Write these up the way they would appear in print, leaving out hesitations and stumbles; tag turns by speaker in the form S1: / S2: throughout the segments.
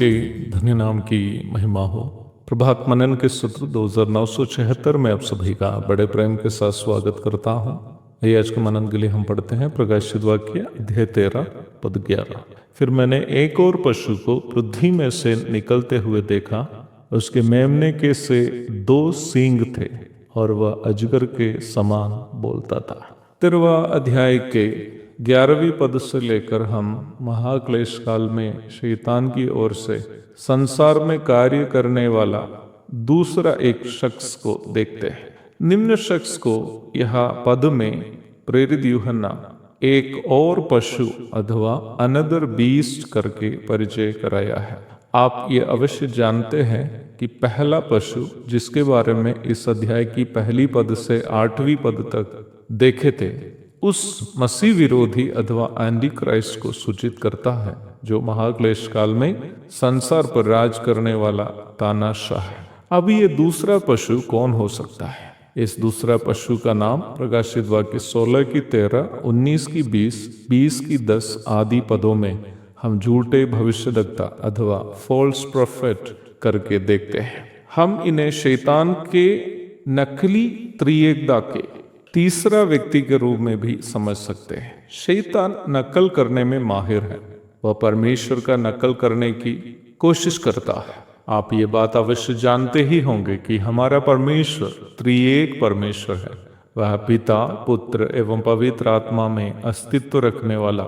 S1: के धन्य नाम की महिमा हो। प्रभात मनन के सत्र 2976 में आप सभी का बड़े प्रेम के साथ स्वागत करता हूँ। ये आज के मनन के लिए हम पढ़ते हैं प्रकाशित वाक्य अध्याय 13 पद 11। फिर मैंने एक और पशु को पृथ्वी में से निकलते हुए देखा, उसके मेमने के से 2 सींग थे और वह अजगर के समान बोलता था। 13वां अध्याय के 11वीं पद से लेकर हम महाक्लेश काल में शैतान की ओर से संसार में कार्य करने वाला दूसरा एक शख्स को देखते हैं। निम्न शख्स को यह पद में प्रेरित यूहन्ना एक और पशु अथवा अनदर बीस्ट करके परिचय कराया है। आप ये अवश्य जानते हैं कि पहला पशु जिसके बारे में इस अध्याय की पहली पद से 8वीं पद तक देखे थे, उस मसीह विरोधी अथवा एंटी क्राइस्ट को सूचित करता है, जो महाक्लेश काल में संसार पर राज करने वाला तानाशाह है। अब ये दूसरा पशु कौन हो सकता है? इस दूसरा पशु का नाम प्रकाशित वाक्य 16 की 13, 19 की 20, 20 की 10 आदि पदों में हम झूठे भविष्यद्वक्ता अथवा फॉल्स प्रोफेट करके देखते हैं। हम इन्हें शैतान के नकली त्रिएकता के तीसरा व्यक्ति के रूप में भी समझ सकते हैं। शैतान नकल करने में माहिर है। वह परमेश्वर का नकल करने की कोशिश करता है। आप ये बात अवश्य जानते ही होंगे कि हमारा परमेश्वर त्रिएक परमेश्वर है। वह पिता, पुत्र एवं पवित्र आत्मा में अस्तित्व रखने वाला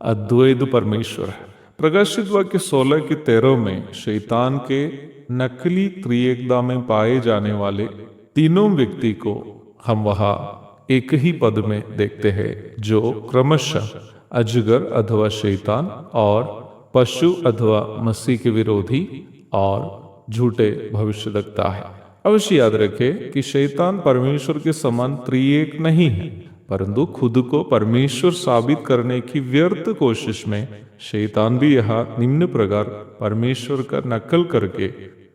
S1: अद्वैत परमेश्वर है। प्रकाशित वाक्य 16 की 13 में शैतान के नकली त्रिएकता में पाए जाने वाले तीनों व्यक्ति को हम वहां एक ही पद में देखते हैं, जो क्रमशः अजगर अथवा शैतान और पशु अथवा मसीह के विरोधी और झूठे भविष्यद्वक्ता है। अवश्य याद रखें कि शैतान परमेश्वर के समान त्रिएक नहीं है, परंतु खुद को परमेश्वर साबित करने की व्यर्थ कोशिश में शैतान भी यह निम्न प्रकार परमेश्वर का नकल करके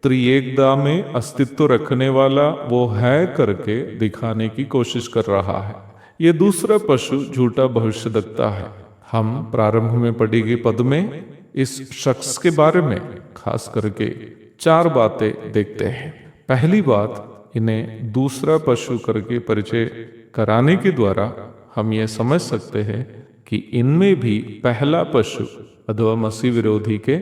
S1: त्रिएकता में अस्तित्व रखने वाला वो है करके दिखाने की कोशिश कर रहा है। ये दूसरा पशु झूठा भविष्यद्वक्ता है। हम प्रारंभ में पढ़ी गई पद में इस शख्स के बारे में खास करके 4 बातें देखते हैं। पहली बात, इन्हें दूसरा पशु करके परिचय कराने के द्वारा हम ये समझ सकते हैं कि इनमें भी पहला पशु अथवा मसीह विरोधी के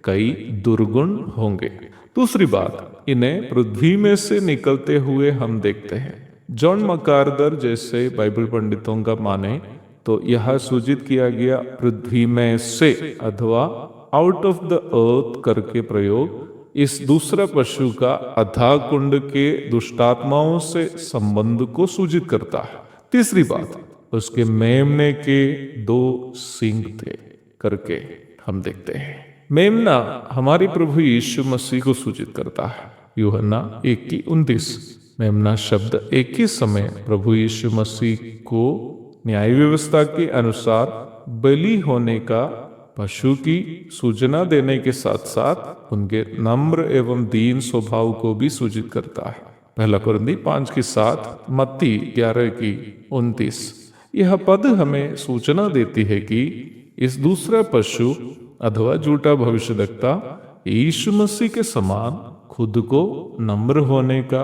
S1: कई दुर्गुण होंगे। दूसरी बात, इन्हें पृथ्वी में से निकलते हुए हम देखते हैं। जॉन मकार्दर जैसे बाइबल पंडितों का माने तो यह सूचित किया गया पृथ्वी में से अथवा आउट ऑफ द अर्थ करके प्रयोग इस दूसरा पशु का अथाह कुंड के दुष्टात्माओं से संबंध को सूचित करता है। तीसरी बात, उसके मेमने के 2 सींग थे करके हम देखते हैं। मेमना हमारे प्रभु यीशु मसीह को सूचित करता है। यूहन्ना 1:29। मेमना शब्द एक ही समय प्रभु यीशु मसीह को न्याय व्यवस्था के अनुसार बलि होने का पशु की सूचना देने के साथ साथ उनके नम्र एवं दीन स्वभाव को भी सूचित करता है। 1 कुरिन्थी 5:7, मत्ती 11:29। यह पद हमें सूचना देती है कि इस दूसरा पशु अथवा झूठा भविष्यद्वक्ता यीशु मसीह के समान खुद को नम्र होने का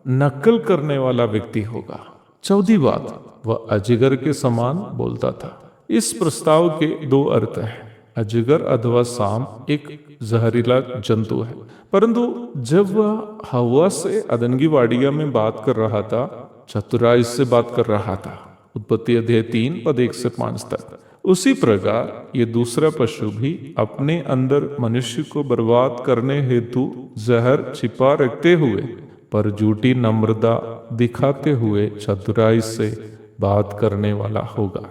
S1: नकल करने वाला व्यक्ति होगा। चौथी बात, वह अजगर के समान बोलता था। इस प्रस्ताव के 2 अर्थ हैं। अजगर अथवा सांप एक जहरीला जंतु है, परंतु जब वह हवा से अदन की वाड़िया में बात कर रहा था, चतुराई से बात कर रहा था। उत्पत्ति अध्याय 3 पद 1 से 5 तक। उसी प्रकार ये दूसरा पशु भी अपने अंदर मनुष्य को बर्बाद करने हेतु जहर छिपा रखते हुए पर झूठी नम्रता दिखाते हुए चतुराई से बात करने वाला होगा।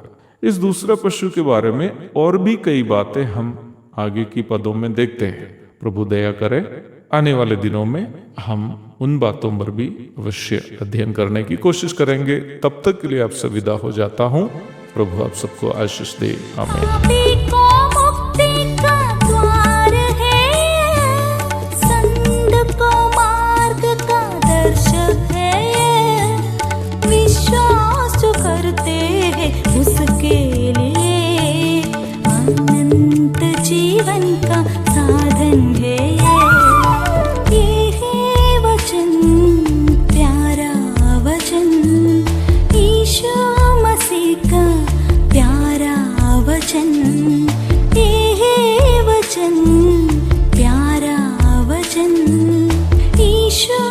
S1: इस दूसरा पशु के बारे में और भी कई बातें हम आगे की पदों में देखते हैं। प्रभु दया करे आने वाले दिनों में हम उन बातों पर भी अवश्य अध्ययन करने की कोशिश करेंगे। तब तक के लिए आपसे विदा हो जाता हूँ। प्रभु आप सबको आशीष दे। आमीन।
S2: उसके लिए अनंत जीवन का साधन है ये है वचन, प्यारा वचन, यीशु मसीह का प्यारा वचन। ये है वचन, प्यारा वचन, यीशु